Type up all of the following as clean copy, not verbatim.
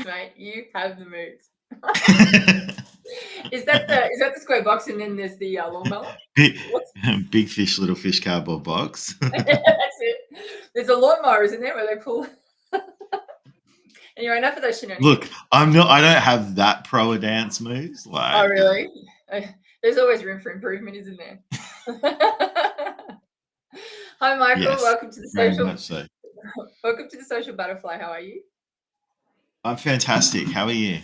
Mate, you have the moves. Is that the square box and then there's the lawnmower? Big fish, little fish cardboard box. That's it. There's a lawnmower, isn't there, where they pull. Anyway, enough of those shenanigans. Look, I don't have that pro a dance moves. Like, oh, really? There's always room for improvement, isn't there? Hi, Michael. Yes, welcome to the very social. much so. Welcome to the Social Butterfly. How are you? I'm fantastic. How are you?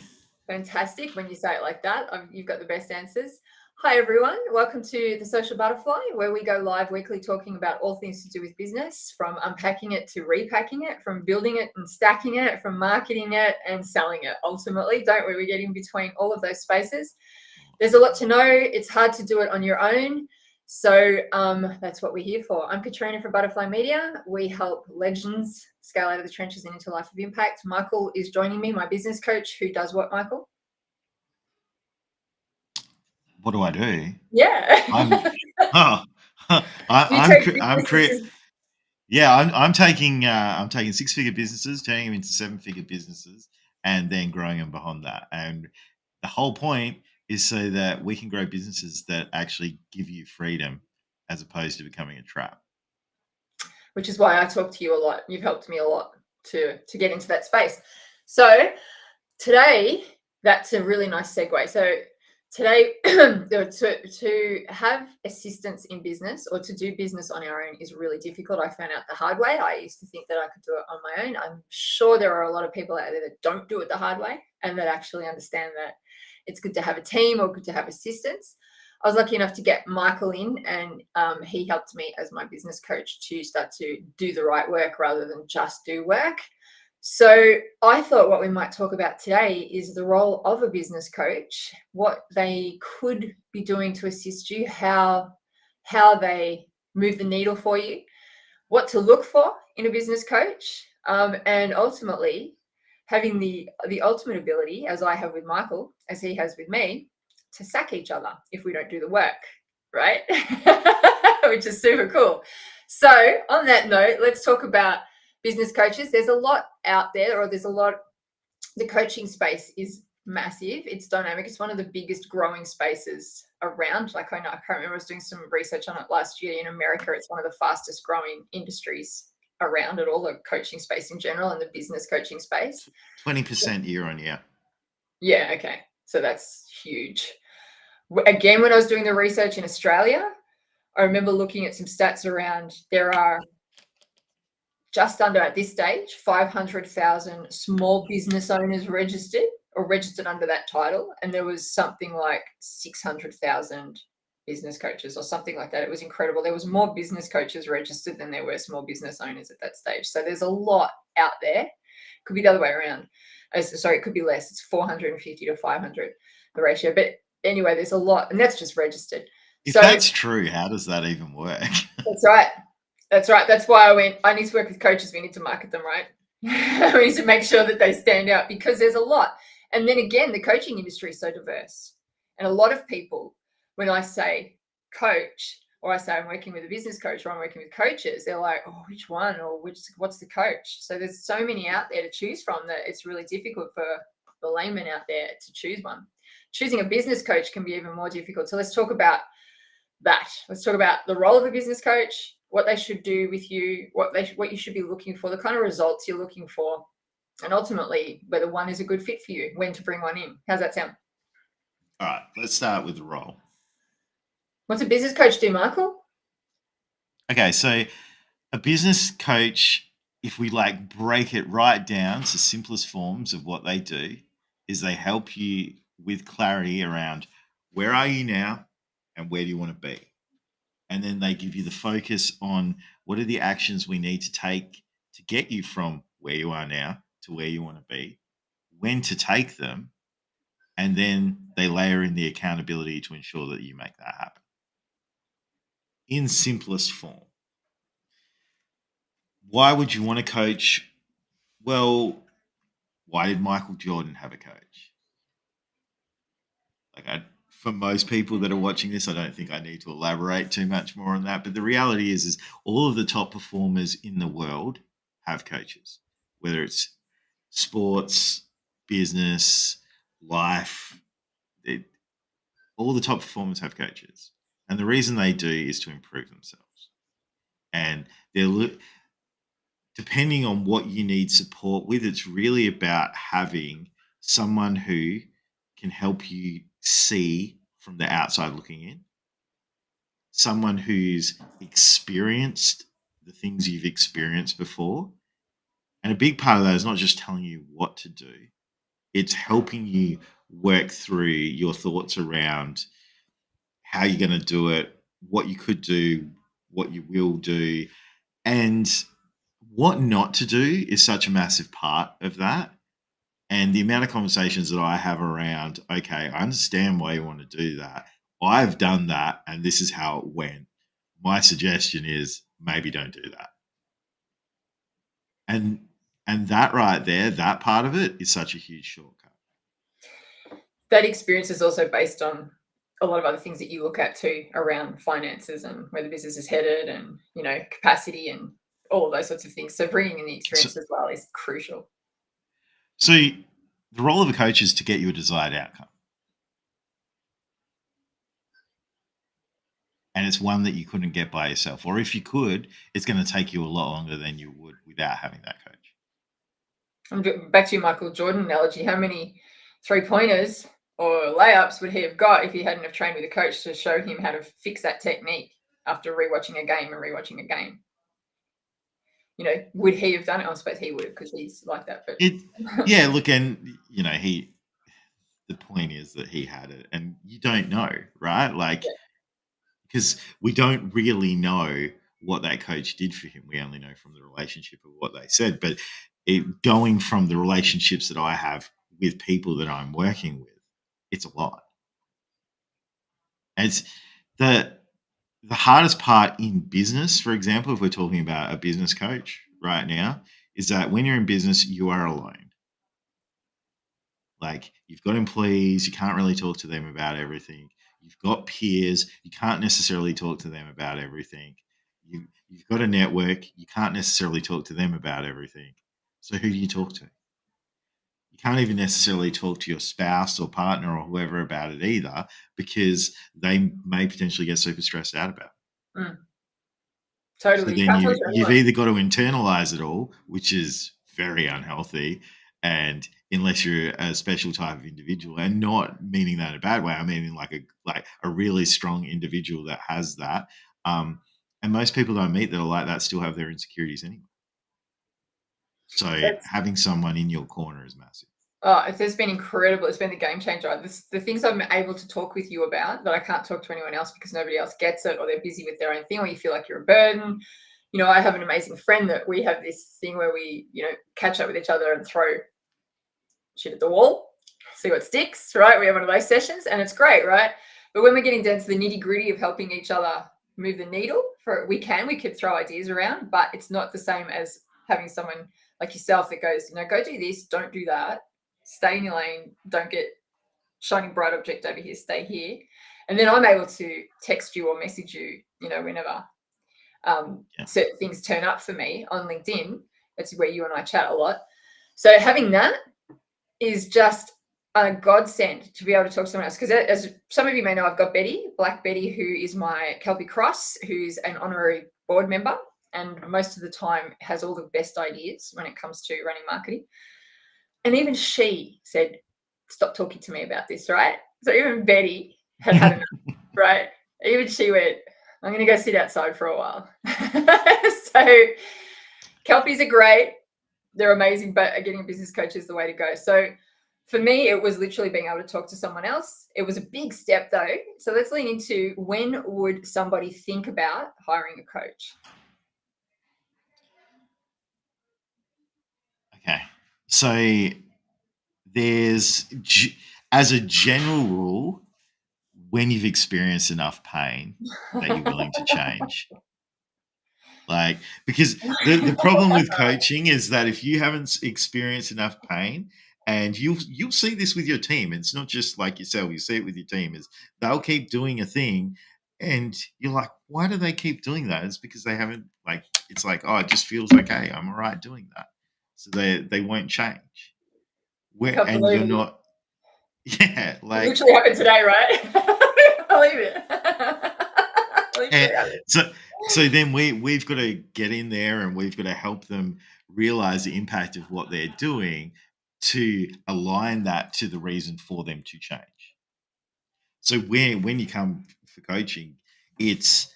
Fantastic. When you say it like that, you've got the best answers. Hi, everyone. Welcome to the Social Butterfly, where we go live weekly talking about all things to do with business, from unpacking it to repacking it, from building it and stacking it, from marketing it and selling it. Ultimately, don't we? We get in between all of those spaces. There's a lot to know. It's hard to do it on your own. So that's what we're here for. I'm Katrina from Butterfly Media. We help legends scale out of the trenches and into a life of impact. Michael is joining me, my business coach, who does what, Michael? What do I do? Yeah. I'm taking six-figure businesses, turning them into seven-figure businesses, and then growing them beyond that. And the whole point is so that we can grow businesses that actually give you freedom as opposed to becoming a trap. Which is why I talk to you a lot. You've helped me a lot to get into that space. So today, that's a really nice segue. So today, to have assistance in business or to do business on our own is really difficult. I found out the hard way. I used to think that I could do it on my own. I'm sure there are a lot of people out there that don't do it the hard way and that actually understand that it's good to have a team or good to have assistance. I was lucky enough to get Michael in, and he helped me as my business coach to start to do the right work rather than just do work. So I thought what we might talk about today is the role of a business coach, what they could be doing to assist you, how they move the needle for you, what to look for in a business coach, and ultimately having the ultimate ability, as I have with Michael, as he has with me, to sack each other if we don't do the work, right? Which is super cool. So on that note, let's talk about business coaches. There's a lot out there, or the coaching space is massive. It's dynamic. It's one of the biggest growing spaces around. Like I can't remember, I was doing some research on it last year. In America, it's one of the fastest growing industries around at all, the coaching space in general and the business coaching space. 20% year on year. Yeah, okay. So that's huge. Again, when I was doing the research in Australia, I remember looking at some stats around there are just under, at this stage, 500,000 small business owners registered under that title. And there was something like 600,000 business coaches or something like that. It was incredible. There was more business coaches registered than there were small business owners at that stage. So there's a lot out there. Could be the other way around. Sorry, it could be less. It's 450 to 500, the ratio. But anyway, there's a lot, and that's just registered. If that's true, how does that even work? That's right. That's why I went, I need to work with coaches. We need to market them, right? We need to make sure that they stand out because there's a lot. And then again, the coaching industry is so diverse. And a lot of people, when I say coach, or I say I'm working with a business coach or I'm working with coaches, they're like, oh, which one? Or what's the coach? So there's so many out there to choose from that it's really difficult for the layman out there to choose one. Choosing a business coach can be even more difficult. So let's talk about that. Let's talk about the role of a business coach, what they should do with you, what you should be looking for, the kind of results you're looking for, and ultimately whether one is a good fit for you, when to bring one in. How's that sound? All right, let's start with the role. What's a business coach do, Michael? Okay, so a business coach, if we break it right down to simplest forms of what they do, is they help you with clarity around where are you now and where do you want to be. And then they give you the focus on what are the actions we need to take to get you from where you are now to where you want to be, when to take them, and then they layer in the accountability to ensure that you make that happen. In simplest form. Why would you want to coach? Well, why did Michael Jordan have a coach? For most people that are watching this, I don't think I need to elaborate too much more on that. But the reality is all of the top performers in the world have coaches, whether it's sports, business, life, it, all the top performers have coaches. And the reason they do is to improve themselves. And depending on what you need support with, it's really about having someone who can help you see from the outside looking in, someone who's experienced the things you've experienced before. And a big part of that is not just telling you what to do, it's helping you work through your thoughts around how you're going to do it, what you could do, what you will do, and what not to do is such a massive part of that. And the amount of conversations that I have around, okay, I understand why you want to do that. I've done that, and this is how it went. My suggestion is maybe don't do that. And that right there, that part of it is such a huge shortcut. That experience is also based on a lot of other things that you look at too around finances and where the business is headed and, capacity and all of those sorts of things. So bringing in the experience as well is crucial. So the role of a coach is to get you a desired outcome. And it's one that you couldn't get by yourself. Or if you could, it's going to take you a lot longer than you would without having that coach. Back to your Michael Jordan analogy, how many 3-pointers or layups would he have got if he hadn't have trained with a coach to show him how to fix that technique after rewatching a game and rewatching a game? Would he have done it? I suppose he would have because he's like that. But yeah, look, and the point is that he had it, and you don't know, right? Like, because we don't really know what that coach did for him. We only know from the relationship of what they said. But going from the relationships that I have with people that I'm working with, it's a lot. And it's the hardest part in business, for example, if we're talking about a business coach right now, is that when you're in business, you are alone. Like, you've got employees, you can't really talk to them about everything. You've got peers, you can't necessarily talk to them about everything. You've got a network, you can't necessarily talk to them about everything. So who do you talk to? You can't even necessarily talk to your spouse or partner or whoever about it either, because they may potentially get super stressed out about it. Mm. Totally. So then you've either got to internalize it all, which is very unhealthy, and unless you're a special type of individual, and not meaning that in a bad way, I mean like a really strong individual that has that. And most people that I meet that are like that still have their insecurities anyway. So having someone in your corner is massive. Oh, it's been incredible. It's been the game changer. The things I'm able to talk with you about that I can't talk to anyone else because nobody else gets it, or they're busy with their own thing, or you feel like you're a burden. I have an amazing friend that we have this thing where we, catch up with each other and throw shit at the wall, see what sticks, right? We have one of those sessions and it's great, right? But when we're getting down to the nitty gritty of helping each other move the needle, we could throw ideas around, but it's not the same as having someone like yourself that goes, go do this, don't do that. Stay in your lane, don't get shining bright object over here, stay here. And then I'm able to text you or message you, whenever certain things turn up for me on LinkedIn. That's where you and I chat a lot. So having that is just a godsend to be able to talk to someone else. Because as some of you may know, I've got Black Betty, who is my Kelpie Cross, who's an honorary board member and most of the time has all the best ideas when it comes to running marketing. And even she said, stop talking to me about this, right? So even Betty had enough, right? Even she went, I'm going to go sit outside for a while. So Kelpies are great. They're amazing, but getting a business coach is the way to go. So for me, it was literally being able to talk to someone else. It was a big step though. So let's lean into, when would somebody think about hiring a coach? Okay. So there's, as a general rule, when you've experienced enough pain that you're willing to change. Like, because the problem with coaching is that if you haven't experienced enough pain, and you'll see this with your team, it's not just like yourself, you see it with your team, is they'll keep doing a thing and you're like, why do they keep doing that? It's because they haven't, like, it's like, oh, it just feels okay, I'm all right doing that. So they won't change. where, Can't and you're believe it. not, yeah, It like, literally happened today, right? I can't believe it. and Literally happened. so then we've got to get in there and we've got to help them realize the impact of what they're doing to align that to the reason for them to change. So when you come for coaching, it's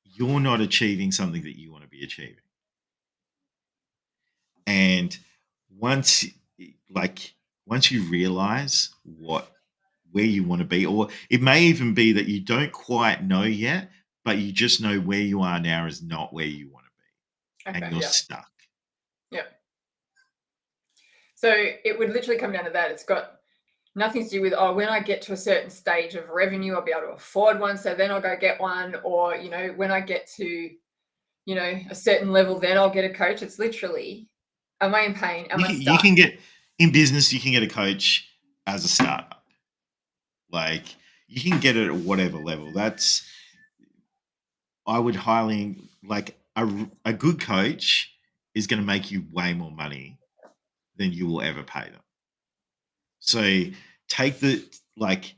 you're not achieving something that you want to be achieving. And once like once you realize where you want to be, or it may even be that you don't quite know yet, but you just know where you are now is not where you want to be and Okay, you're yeah. stuck. Yeah. So it would literally come down to that. It's got nothing to do with, oh, when I get to a certain stage of revenue, I'll be able to afford one. So then I'll go get one. Or, when I get to, a certain level, then I'll get a coach. It's literally, am I in pain? Am I You stuck? can get in business, you can get a coach as a startup. Like you can get it at whatever level. I would highly like a good coach is going to make you way more money than you will ever pay them. So take the like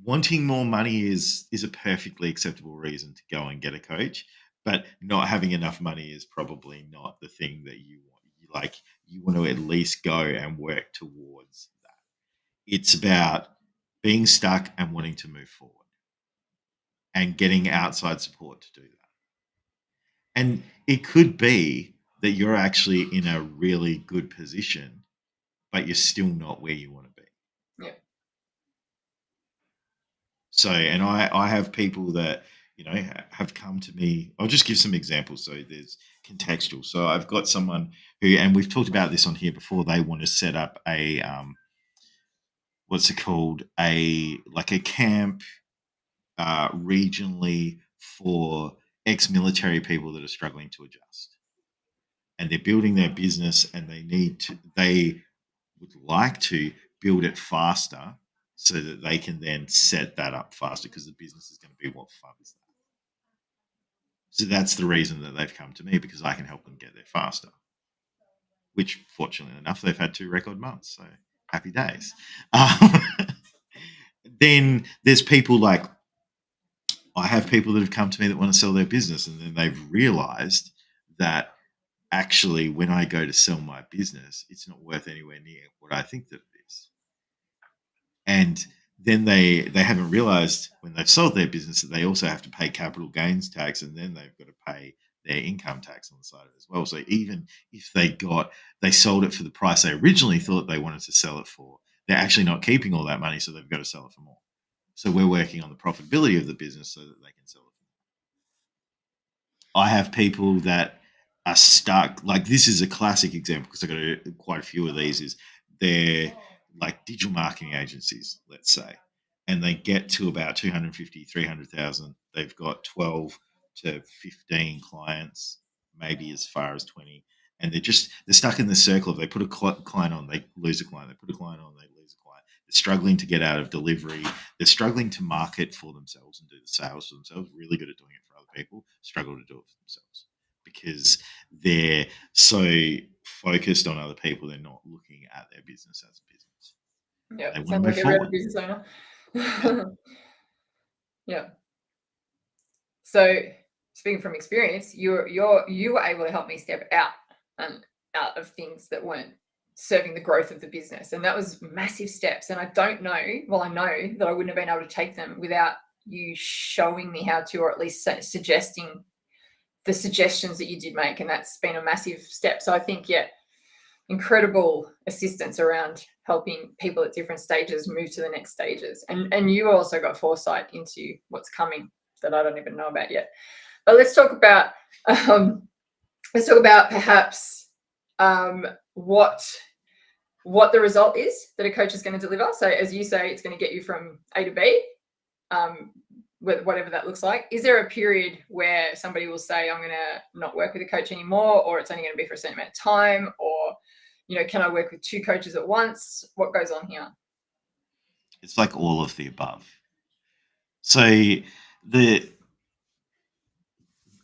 wanting more money is a perfectly acceptable reason to go and get a coach, but not having enough money is probably not the thing that you want. You want to at least go and work towards that. It's about being stuck and wanting to move forward and getting outside support to do that. And it could be that you're actually in a really good position, but you're still not where you want to be. Yeah. So, and I have people that, have come to me. I'll just give some examples. So there's contextual. So I've got someone who, and we've talked about this on here before, they want to set up a, what's it called? Like a camp regionally for ex-military people that are struggling to adjust. And they're building their business and they would like to build it faster so that they can then set that up faster because the business is going to be what fun is that. So that's the reason that they've come to me because I can help them get there faster. Which, fortunately enough, they've had 2 record months, so happy days. Then there's people like I have people that have come to me that want to sell their business, and then they've realised that actually, when I go to sell my business, it's not worth anywhere near what I think that it is. And then they haven't realized when they've sold their business that they also have to pay capital gains tax, and then they've got to pay their income tax on the side of it as well. So even if they sold it for the price they originally thought they wanted to sell it for, they're actually not keeping all that money, so they've got to sell it for more. So we're working on the profitability of the business so that they can sell it for more. I have people that are stuck. Like this is a classic example because I've got quite a few of these. Is they're like digital marketing agencies, let's say, and they get to about 250, 300,000. They've got 12 to 15 clients, maybe as far as 20. And they're stuck in the circle of they put a client on, they lose a client. They put a client on, they lose a client. They're struggling to get out of delivery. They're struggling to market for themselves and do the sales for themselves. Really good at doing it for other people, struggle to do it for themselves because they're so focused on other people, they're not looking at their business as a business. Yeah. They want to Sounds move like every other forward. business owner. Yeah. Yeah. So speaking from experience, you were able to help me step out of things that weren't serving the growth of the business. And that was massive steps. And I don't know, well, I know that I wouldn't have been able to take them without you showing me how to, or at least suggesting the suggestions that you did make. And that's been a massive step. So I think, yeah, incredible assistance around helping people at different stages move to the next stages. And you also got foresight into what's coming that I don't even know about yet. But let's talk about perhaps what the result is that a coach is going to deliver. So as you say, it's going to get you from A to B, whatever that looks like. Is there a period where somebody will say, I'm going to not work with a coach anymore, or it's only going to be for a certain amount of time, or can I work with 2 coaches at once? What goes on here? It's like all of the above. So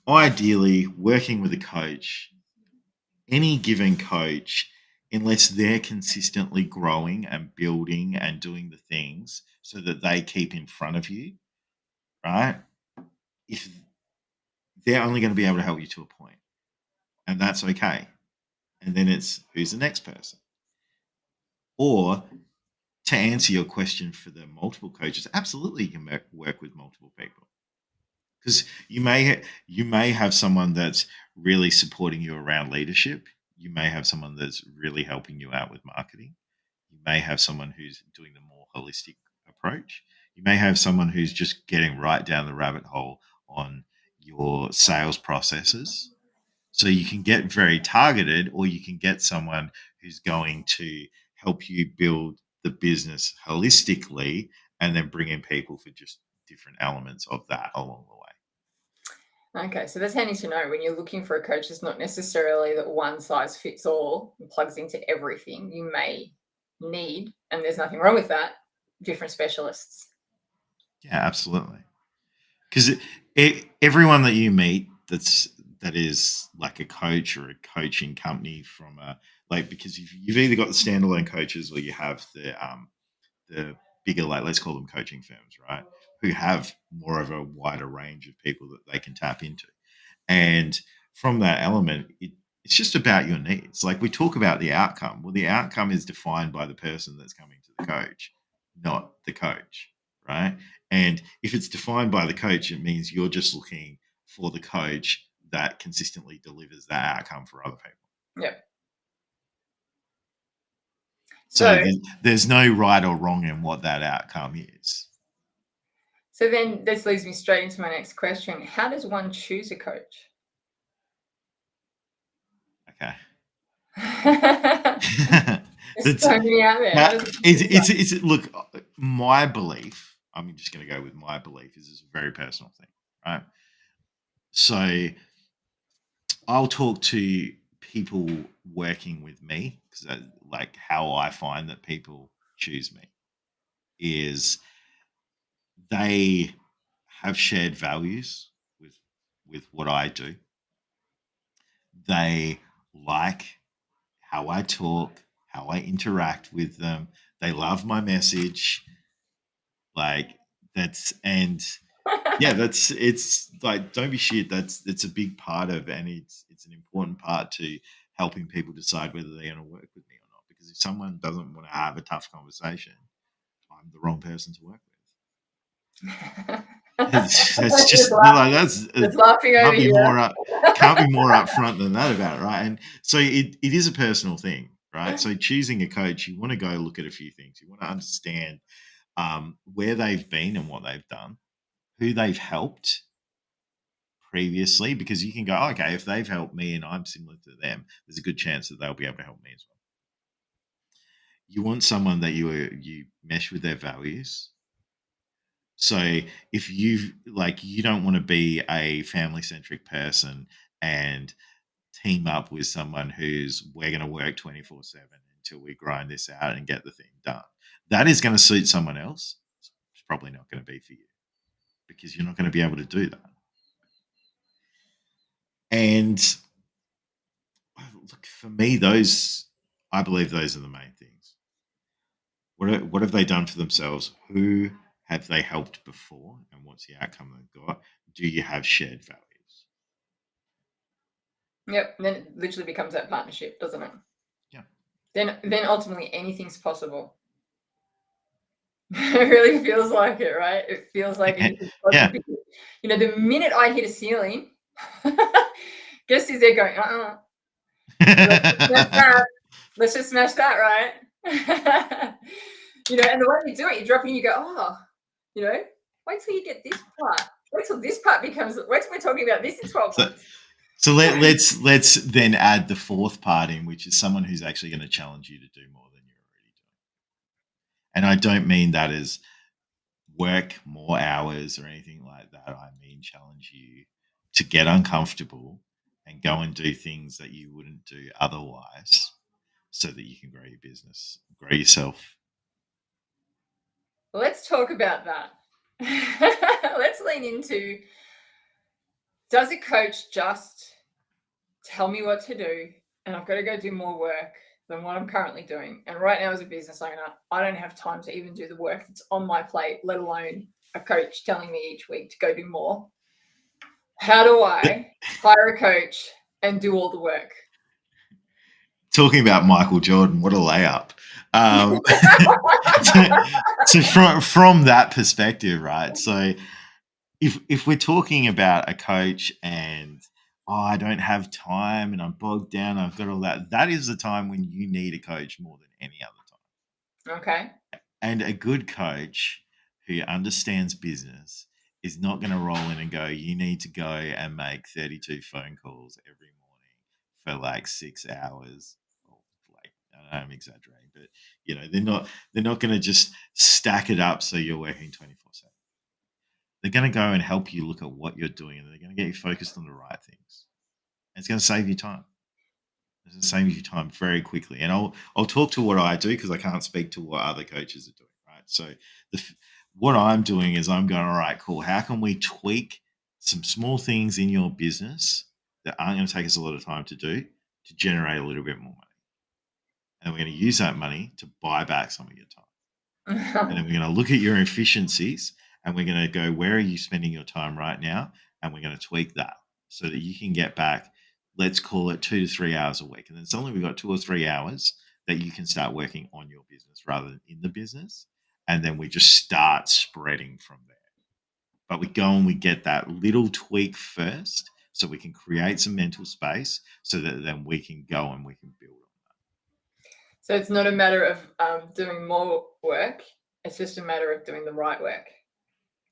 ideally working with a coach, any given coach unless they're consistently growing and building and doing the things so that they keep in front of you, right? If they're only going to be able to help you to a point, and that's okay. And then it's who's the next person? Or to answer your question for the multiple coaches, absolutely you can work with multiple people because you may have someone that's really supporting you around leadership. You may have someone that's really helping you out with marketing. You may have someone who's doing the more holistic approach. You may have someone who's just getting right down the rabbit hole on your sales processes. So you can get very targeted, or you can get someone who's going to help you build the business holistically and then bring in people for just different elements of that along the way. Okay, so that's handy to know when you're looking for a coach. It's not necessarily that one size fits all and plugs into everything. You may need, and there's nothing wrong with that, different specialists. Yeah, absolutely. Because everyone that you meet that is like a coach or a coaching company from a like because you've either got the standalone coaches or you have the bigger, like, let's call them coaching firms, right? Who have more of a wider range of people that they can tap into. And from that element, it's just about your needs. Like we talk about the outcome. Well, the outcome is defined by the person that's coming to the coach, not the coach, right? And if it's defined by the coach, it means you're just looking for the coach that consistently delivers that outcome for other people. Yep. So there's no right or wrong in what that outcome is. So then this leads me straight into my next question. How does one choose a coach? Okay. There's so many out there. Now, it's look, my belief, I'm just going to go with my belief, is it's a very personal thing, right? So I'll talk to people working with me because like how I find that people choose me is they have shared values with what I do. They like how I talk, how I interact with them. They love my message. Like that's and yeah, it's like don't be shit. It's a big part of, and it's an important part to helping people decide whether they're going to work with me or not. Because if someone doesn't want to have a tough conversation, I'm the wrong person to work with. That's just like that's laughing over can't be here. more upfront than that about it, right? And so it is a personal thing, right? So choosing a coach, you want to go look at a few things. You want to understand where they've been and what they've done, who they've helped previously, because you can go, okay, if they've helped me and I'm similar to them, there's a good chance that they'll be able to help me as well. You want someone that you mesh with their values. So if you don't want to be a family centric person and team up with someone who's we're going to work 24/7 until we grind this out and get the thing done. That is going to suit someone else. It's probably not going to be for you because you're not going to be able to do that. And look, for me, I believe those are the main things. What have they done for themselves? Who have they helped before? And what's the outcome they've got? Do you have shared values? Yep. Then it literally becomes that partnership, doesn't it? Yeah. Then ultimately anything's possible. It really feels like it, right? It feels like yeah. You know, the minute I hit a ceiling, guess who's there going, let's just smash that, right? You know, and the way you do it, you drop in, you go, you know, wait till you get this part. Wait till this part becomes, wait till we're talking about this in 12 months. So let's then add the fourth part in, which is someone who's actually going to challenge you to do more than you're already doing. And I don't mean that as work more hours or anything like that. I mean challenge you to get uncomfortable and go and do things that you wouldn't do otherwise so that you can grow your business, grow yourself. Let's talk about that. Let's lean into, does a coach just tell me what to do and I've got to go do more work? than what I'm currently doing. And right now, as a business owner, I don't have time to even do the work that's on my plate, let alone a coach telling me each week to go do more. How do I hire a coach and do all the work? Talking about Michael Jordan, what a layup. So from that perspective, right? So if we're talking about a coach and I don't have time and I'm bogged down, I've got all that, that is the time when you need a coach more than any other time. Okay. And a good coach who understands business is not going to roll in and go, you need to go and make 32 phone calls every morning for like 6 hours. Like, I'm exaggerating, but they're not going to just stack it up so you're working 24/7. They're going to go and help you look at what you're doing, and they're going to get you focused on the right things. And it's going to save you time. It's going to save you time very quickly. And I'll talk to what I do because I can't speak to what other coaches are doing, right? So what I'm doing is I'm going, all right, cool. How can we tweak some small things in your business that aren't going to take us a lot of time to do to generate a little bit more money? And we're going to use that money to buy back some of your time. And then we're going to look at your efficiencies and we're going to go, where are you spending your time right now? And we're going to tweak that so that you can get back, let's call it 2 to 3 hours a week. And then suddenly we've got 2 or 3 hours that you can start working on your business rather than in the business. And then we just start spreading from there. But we go and we get that little tweak first so we can create some mental space so that then we can go and we can build on that. So it's not a matter of doing more work. It's just a matter of doing the right work.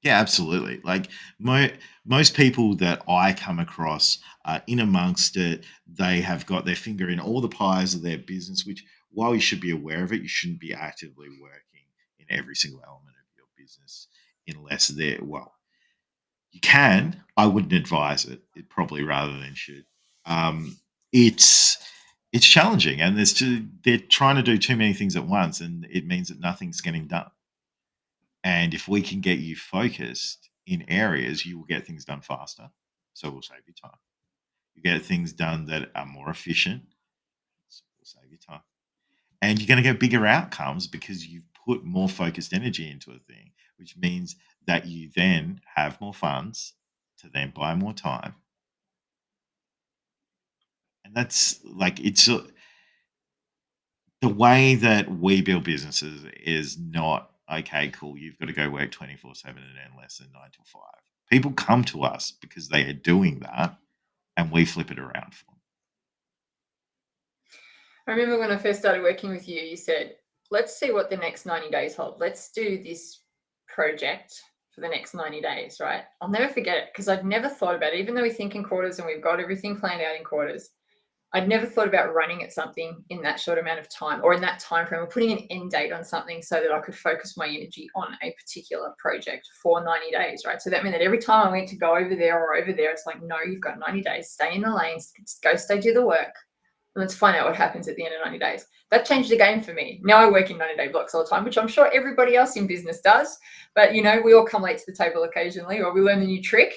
Yeah, absolutely. Like most people that I come across in amongst it, they have got their finger in all the pies of their business, which while you should be aware of it, you shouldn't be actively working in every single element of your business unless you can. I wouldn't advise it. It probably rather than should. It's challenging, and they're trying to do too many things at once, and it means that nothing's getting done. And if we can get you focused in areas, you will get things done faster. So we'll save you time. You get things done that are more efficient. So we'll save you time. And you're going to get bigger outcomes because you've put more focused energy into a thing, which means that you then have more funds to then buy more time. And that's like, the way that we build businesses is not, okay, cool, you've got to go work 24/7 and earn less than 9 to 5. People come to us because they are doing that and we flip it around for them. I remember when I first started working with you, you said, let's see what the next 90 days hold. Let's do this project for the next 90 days, right? I'll never forget it because I'd never thought about it. Even though we think in quarters and we've got everything planned out in quarters, I'd never thought about running at something in that short amount of time or in that time frame or putting an end date on something so that I could focus my energy on a particular project for 90 days, right? So that meant that every time I went to go over there or over there, it's like, no, you've got 90 days, stay in the lanes, go stay do the work. And let's find out what happens at the end of 90 days. That changed the game for me. Now I work in 90-day blocks all the time, which I'm sure everybody else in business does. But, we all come late to the table occasionally or we learn a new trick.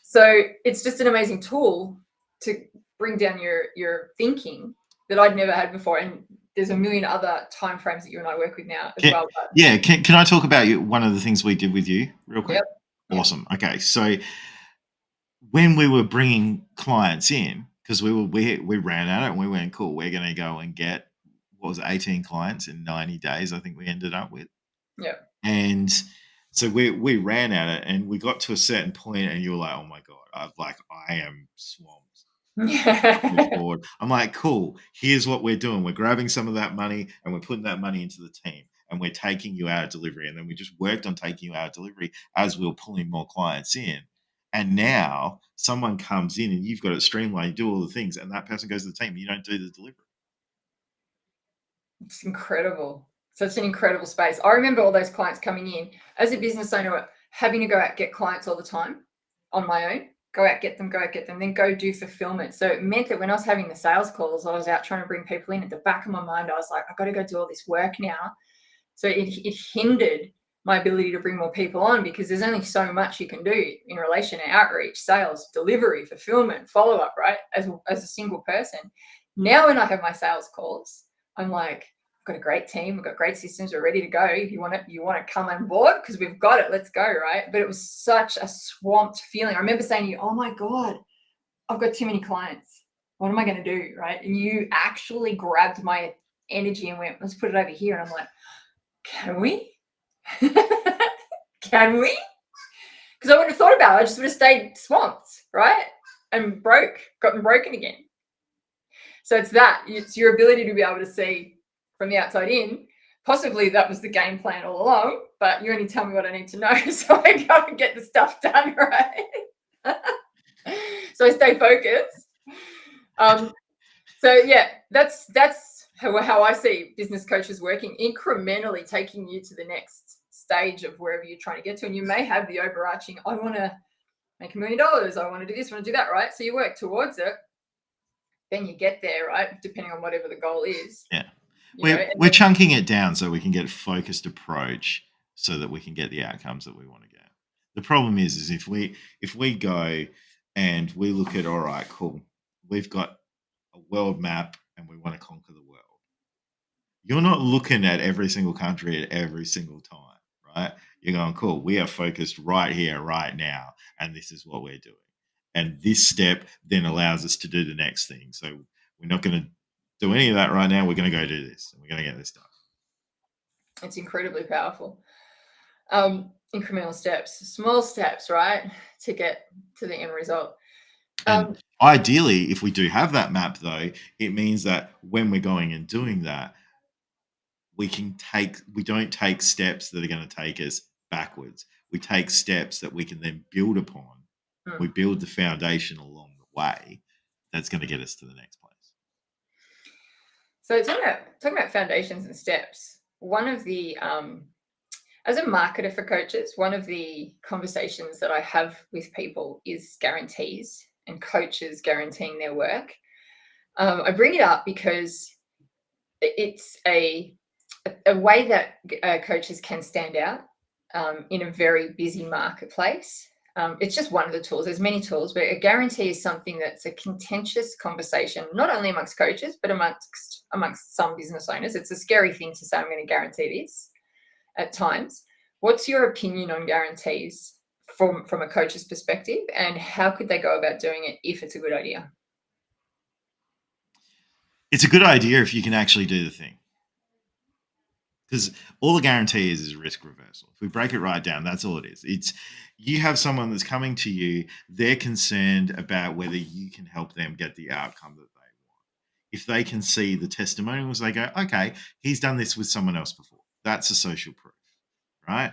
So it's just an amazing tool to bring down your thinking that I'd never had before. And there's a million other time frames that you and I work with now as well. But yeah. Can I talk about one of the things we did with you real quick? Yep. Awesome. Okay. So when we were bringing clients in, because we ran at it and we went, cool, we're going to go and get, 18 clients in 90 days, I think we ended up with. Yeah. And so we ran at it and we got to a certain point and you were like, oh my God, I am swamped. I'm like, cool, here's what we're doing. We're grabbing some of that money and we're putting that money into the team and we're taking you out of delivery. And then we just worked on taking you out of delivery as we were pulling more clients in. And now someone comes in and you've got it streamlined, you do all the things, and that person goes to the team. You don't do the delivery. It's incredible. Such an incredible space. I remember all those clients coming in as a business owner, having to go out, get clients all the time on my own. Go out, get them, then go do fulfillment. So it meant that when I was having the sales calls, I was out trying to bring people in. At the back of my mind, I was like, I've got to go do all this work now. So it hindered my ability to bring more people on because there's only so much you can do in relation to outreach, sales, delivery, fulfillment, follow-up, right? As a single person. Now when I have my sales calls, I'm like, I've got a great team, we've got great systems, we're ready to go. You want to come on board because we've got it, let's go, right? But it was such a swamped feeling. I remember saying to you, oh my God, I've got too many clients. What am I going to do, right? And you actually grabbed my energy and went, let's put it over here. And I'm like, can we? Can we? Because I wouldn't have thought about it. I just would have stayed swamped, right? And gotten broken again. So it's your ability to be able to see from the outside in. Possibly that was the game plan all along, but you only tell me what I need to know, so I go and get the stuff done, right? So I stay focused. So yeah, that's how I see business coaches working, incrementally taking you to the next stage of wherever you're trying to get to. And you may have the overarching, I want to make $1 million, I want to do this, I want to do that, right? So you work towards it, then you get there, right? Depending on whatever the goal is. Yeah. We're chunking it down so we can get a focused approach so that we can get the outcomes that we want to get. The problem is if we go and we look at, all right, cool, we've got a world map and we want to conquer the world. You're not looking at every single country at every single time, right? You're going, cool, we are focused right here, right now, and this is what we're doing. And this step then allows us to do the next thing. So we're not going to do any of that right now. We're going to go do this, and we're going to get this done. It's incredibly powerful. Incremental steps, small steps, right, to get to the end result. And ideally, if we do have that map, though, it means that when we're going and doing that, we don't take steps that are going to take us backwards. We take steps that we can then build upon. We build the foundation along the way that's going to get us to the next place. So talking about foundations and steps, one of the as a marketer for coaches, one of the conversations that I have with people is guarantees and coaches guaranteeing their work. I bring it up because it's a way that coaches can stand out in a very busy marketplace. It's just one of the tools. There's many tools, but a guarantee is something that's a contentious conversation, not only amongst coaches, but amongst some business owners. It's a scary thing to say, I'm going to guarantee this at times. What's your opinion on guarantees from a coach's perspective, and how could they go about doing it if it's a good idea? It's a good idea if you can actually do the thing. Because all the guarantee is risk reversal. If we break it right down, that's all it is. It's you have someone that's coming to you, they're concerned about whether you can help them get the outcome that they want. If they can see the testimonials, they go, okay, he's done this with someone else before. That's a social proof, right?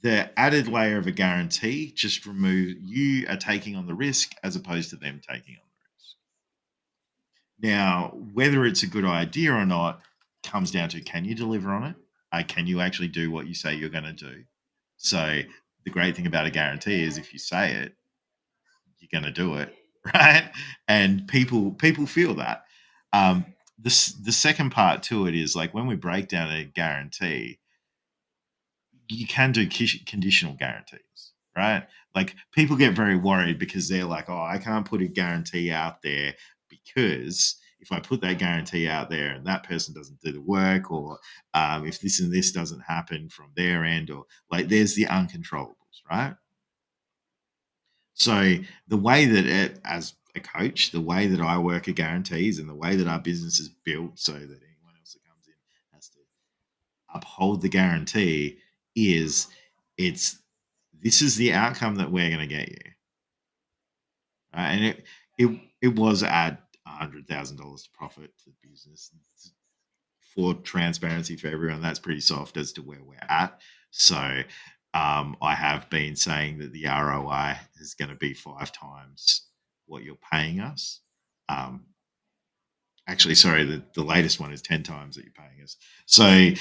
The added layer of a guarantee just remove you are taking on the risk as opposed to them taking on the risk. Now, whether it's a good idea or not comes down to, can you deliver on it? Can you actually do what you say you're going to do? So the great thing about a guarantee is if you say it, you're going to do it, right? And people feel that. The second part to it is like when we break down a guarantee, you can do conditional guarantees, right? Like people get very worried because they're like, oh, I can't put a guarantee out there because if I put that guarantee out there and that person doesn't do the work, or if this and this doesn't happen from their end, or like there's the uncontrollables, right? So the way that as a coach, the way that I work at guarantees and the way that our business is built so that anyone else that comes in has to uphold the guarantee is this is the outcome that we're going to get you. And it was at $100,000 to profit to the business. For transparency for everyone, that's pretty soft as to where we're at. So I have been saying that the ROI is going to be 5 times what you're paying us. Actually, sorry, the latest one is 10 times that you're paying us. So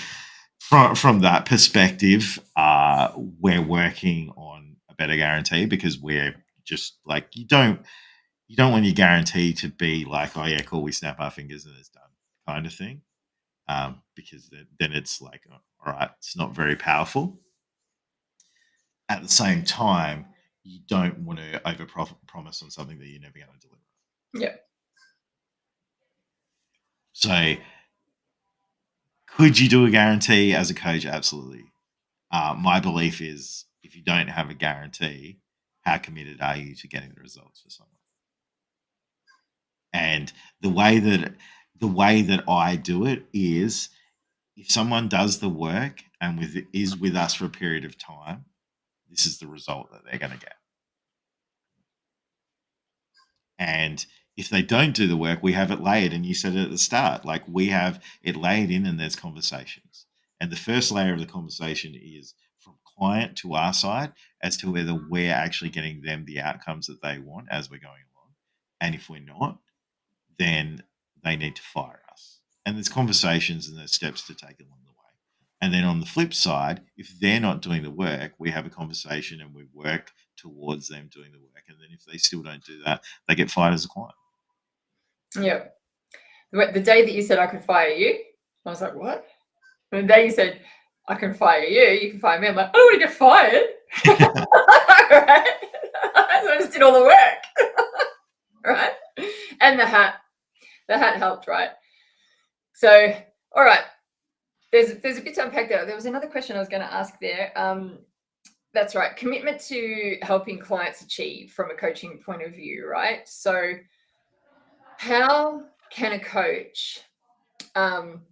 from that perspective, we're working on a better guarantee because we're just like, you don't want your guarantee to be like, oh yeah, cool, we snap our fingers and it's done kind of thing. Because then it's like, all right, it's not very powerful. At the same time, you don't want to over promise on something that you're never going to deliver. Yeah. So could you do a guarantee as a coach? Absolutely. My belief is if you don't have a guarantee, how committed are you to getting the results for someone? And the way that I do it is if someone does the work and is with us for a period of time, this is the result that they're going to get. And if they don't do the work, we have it layered. And you said it at the start, like we have it layered in and there's conversations. And the first layer of the conversation is from client to our side as to whether we're actually getting them the outcomes that they want as we're going along. And if we're not, then they need to fire us. And there's conversations and there's steps to take along the way. And then on the flip side, if they're not doing the work, we have a conversation and we work towards them doing the work. And then if they still don't do that, they get fired as a client. Yeah. The day that you said I could fire you, I was like, what? And the day you said I can fire you, you can fire me, I'm like, I don't want to get fired. Right? So I just did all the work. Right? And the hat helped, right? So, all right. There's a bit to unpack there. There was another question I was going to ask there. That's right. Commitment to helping clients achieve from a coaching point of view, right? So how can a coach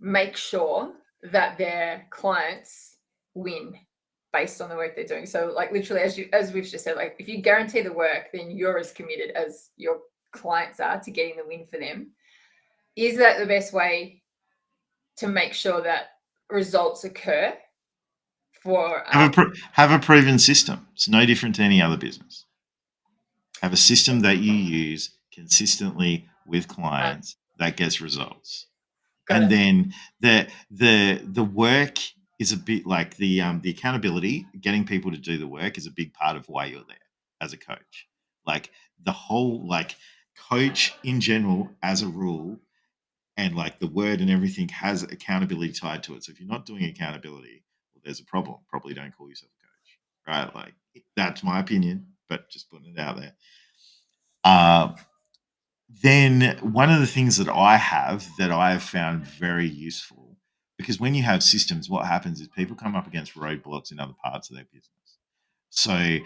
make sure that their clients win based on the work they're doing? So like literally, as we've just said, like if you guarantee the work, then you're as committed as your clients are to getting the win for them. Is that the best way to make sure that results occur for have a proven system? It's no different to any other business. Have a system that you use consistently with clients that gets results. And then the work is a bit like the accountability. Getting people to do the work is a big part of why you're there as a coach. Like the whole coach in general as a rule, and like the word and everything has accountability tied to it. So if you're not doing accountability, well, there's a problem. Probably don't call yourself a coach, right? Like that's my opinion, but just putting it out there. Then one of the things that I have found very useful, because when you have systems, what happens is people come up against roadblocks in other parts of their business. So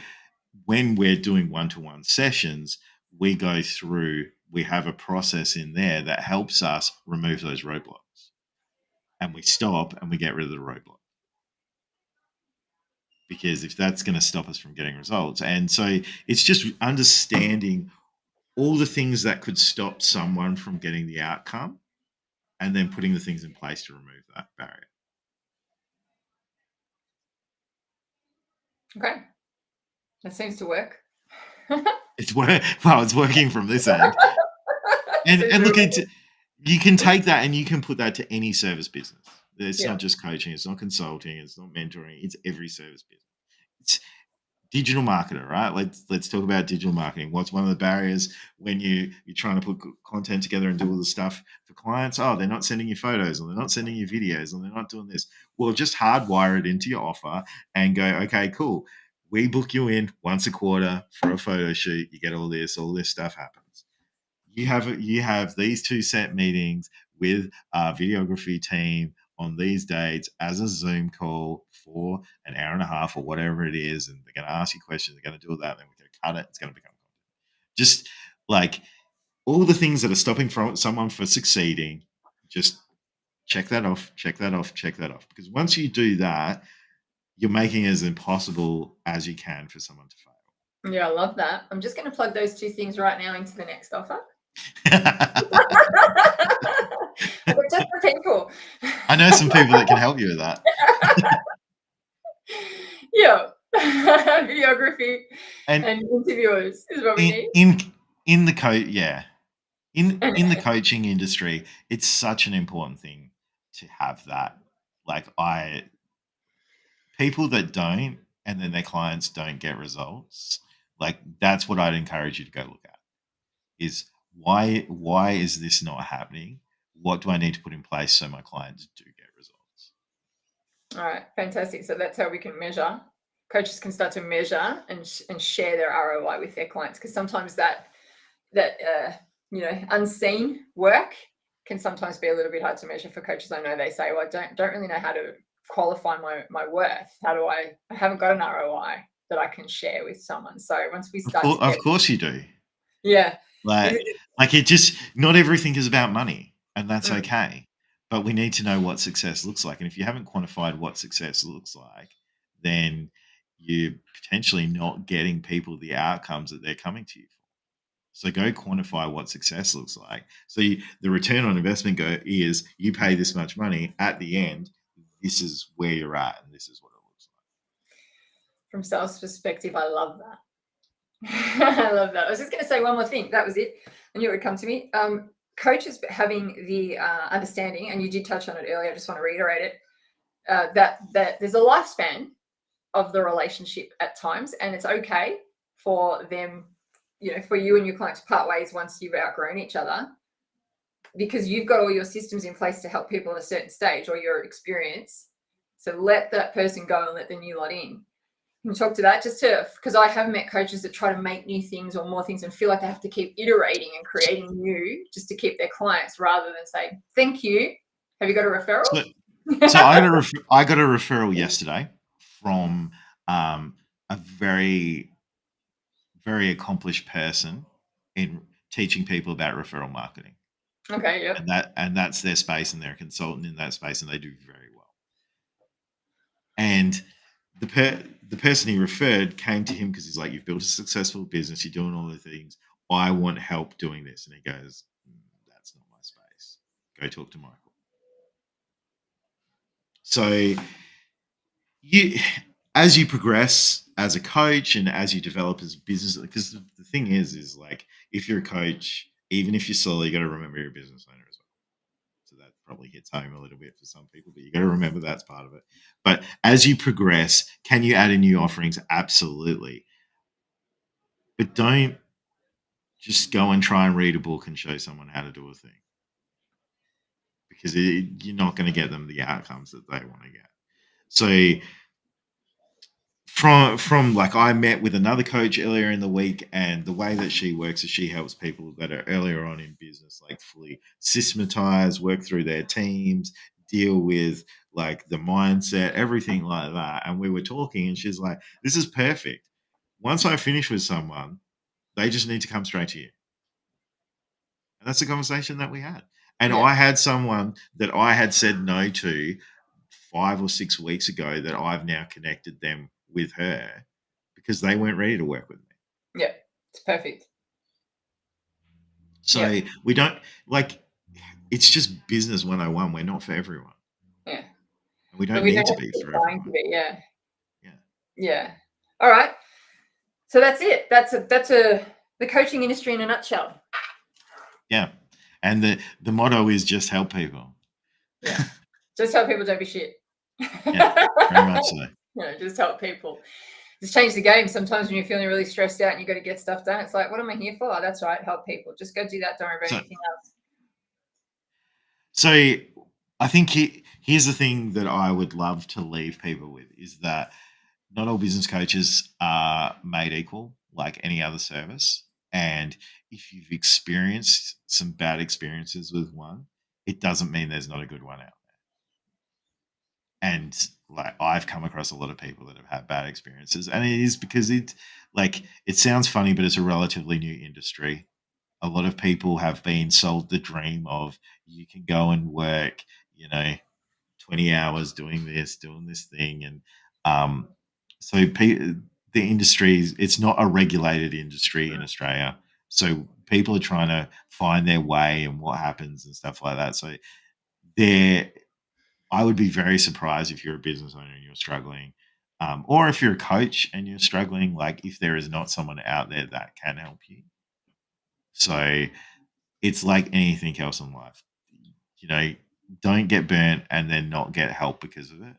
when we're doing one-to-one sessions, we have a process in there that helps us remove those roadblocks. And we stop and we get rid of the roadblock. Because if that's going to stop us from getting results. And so it's just understanding all the things that could stop someone from getting the outcome and then putting the things in place to remove that barrier. Okay. That seems to work. It's working from this end. And look, you can take that and you can put that to any service business. It's not just coaching, it's not consulting, it's not mentoring, it's every service business. It's digital marketer, right? Let's talk about digital marketing. What's one of the barriers when you're trying to put content together and do all the stuff for clients? Oh, they're not sending you photos, or they're not sending you videos, or they're not doing this. Well, just hardwire it into your offer and go, okay, cool. We book you in once a quarter for a photo shoot. You get all this stuff happens. You have these 2 set meetings with our videography team on these dates as a Zoom call for an hour and a half or whatever it is, and they're going to ask you questions, they're going to do all that, then we're going to cut it, it's going to become content. Just like all the things that are stopping someone from succeeding, just check that off. Because once you do that, you're making it as impossible as you can for someone to fail. Yeah, I love that. I'm just going to plug those 2 things right now into the next offer. But just for people. I know some people that can help you with that. Yeah. Videography and interviewers is what we need. In the coaching industry, it's such an important thing to have that. Like people that don't, and then their clients don't get results, like that's what I'd encourage you to go look at. Is why is this not happening? What do I need to put in place so my clients do get results? All right, fantastic. So that's how we can measure. Coaches can start to measure and share their ROI with their clients, because sometimes that unseen work can sometimes be a little bit hard to measure for coaches. I know they say, well, I don't really know how to qualify my worth. How do I haven't got an ROI that I can share with someone. So once we start to Of get, course you do. yeah, Like it just, not everything is about money, and that's Mm. okay. But we need to know what success looks like. And if you haven't quantified what success looks like, then you're potentially not getting people the outcomes that they're coming to you for. So go quantify what success looks like. So the return on investment is you pay this much money at the end. This is where you're at, and this is what it looks like. From sales perspective, I love that. I love that. I was just going to say one more thing. That was it. I knew it would come to me. Coaches having the understanding, and you did touch on it earlier. I just want to reiterate it. That there's a lifespan of the relationship at times, and it's okay for them, for you and your client to part ways once you've outgrown each other, because you've got all your systems in place to help people at a certain stage or your experience. So let that person go and let the new lot in. Can you talk to that? Because I have met coaches that try to make new things or more things and feel like they have to keep iterating and creating new just to keep their clients, rather than say, thank you. Have you got a referral? So I got a referral yesterday from a very, very accomplished person in teaching people about referral marketing. Okay, yeah. And that's their space, and they're a consultant in that space, and they do very well. And the person he referred came to him because he's like, you've built a successful business, you're doing all the things. I want help doing this. And he goes, that's not my space. Go talk to Michael. So as you progress as a coach and as you develop as a business, because the thing is like, if you're a coach, even if you're solo, you got to remember you're a business owner as well. So that probably hits home a little bit for some people, but you got to remember that's part of it. But as you progress, can you add in new offerings? Absolutely. But don't just go and try and read a book and show someone how to do a thing, because you're not going to get them the outcomes that they want to get. So from like, I met with another coach earlier in the week, and the way that she works is she helps people that are earlier on in business, like fully systematize, work through their teams, deal with like the mindset, everything like that. And we were talking, and she's like, this is perfect. Once I finish with someone, they just need to come straight to you. And that's the conversation that we had. And Yeah. I had someone that I had said no to 5 or 6 weeks ago that I've now connected them with her because they weren't ready to work with me. Yeah, it's perfect. So we don't, like, it's just business 101. We're not for everyone. Yeah. And we don't need to be for everyone. Yeah. Yeah. Yeah. All right. So that's it. That's the coaching industry in a nutshell. Yeah. And the motto is just help people. Yeah. Just help people, don't be shit. Yeah, very much so. Just help people. Just change the game. Sometimes when you're feeling really stressed out and you got to get stuff done, it's like, what am I here for? That's right, help people. Just go do that. Don't worry about anything else. So I think here's the thing that I would love to leave people with, is that not all business coaches are made equal, like any other service. And if you've experienced some bad experiences with one, it doesn't mean there's not a good one out there. And like, I've come across a lot of people that have had bad experiences, and it is because it sounds funny, but it's a relatively new industry. A lot of people have been sold the dream of, you can go and work, 20 hours doing this thing. And so the industry, it's not a regulated industry in Australia. So people are trying to find their way and what happens and stuff like that. So I would be very surprised if you're a business owner and you're struggling, or if you're a coach and you're struggling, like, if there is not someone out there that can help you. So it's like anything else in life, don't get burnt and then not get help because of it.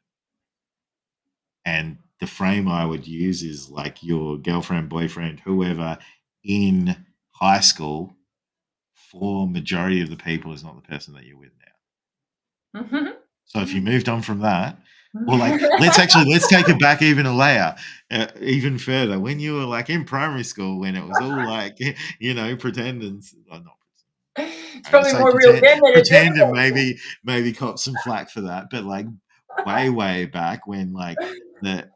And the frame I would use is like your girlfriend, boyfriend, whoever in high school, for majority of the people, is not the person that you're with now. Mm-hmm. So if you moved on from that, or like, let's take it back even a layer, even further. When you were like in primary school, when it was all like, pretend and not It's probably So more real then than it's ever pretend and been. maybe cop some flack for that, but like way back when like the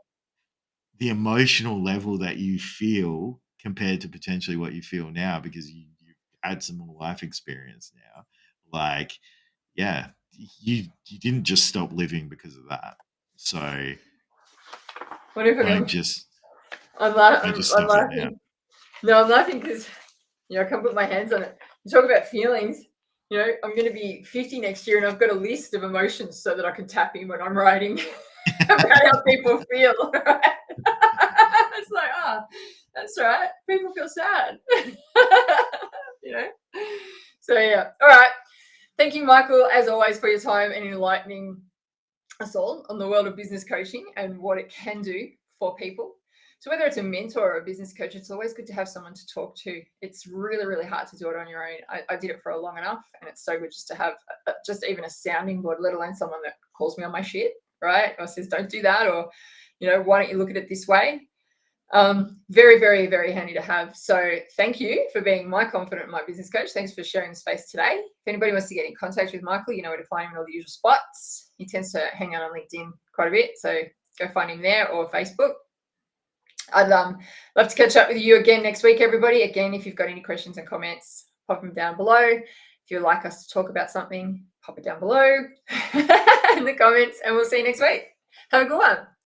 emotional level that you feel compared to potentially what you feel now because you've had some more life experience now, like yeah, you didn't just stop living because of that. So What if don't just I'm stop it now. laughing. No, I'm laughing because I can't put my hands on it. You talk about feelings. I'm going to be 50 next year, and I've got a list of emotions so that I can tap in when I'm writing about how people feel. Right? It's like, that's right. People feel sad. So yeah. All right. Thank you, Michael, as always, for your time and enlightening us all on the world of business coaching and what it can do for people. So whether it's a mentor or a business coach, it's always good to have someone to talk to. It's really, really hard to do it on your own. I did it for long enough, and it's so good just to have just even a sounding board, let alone someone that calls me on my shit, right? Or says, don't do that, or, why don't you look at it this way? Very, very, very handy to have. So thank you for being my confident and my business coach. Thanks for sharing the space today. If anybody wants to get in contact with Michael, you know where to find him in all the usual spots. He tends to hang out on LinkedIn quite a bit, so go find him there, or Facebook. I'd love to catch up with you again next week, everybody. Again, if you've got any questions and comments, pop them down below. If you'd like us to talk about something, pop it down below in the comments, and we'll see you next week. Have a good one.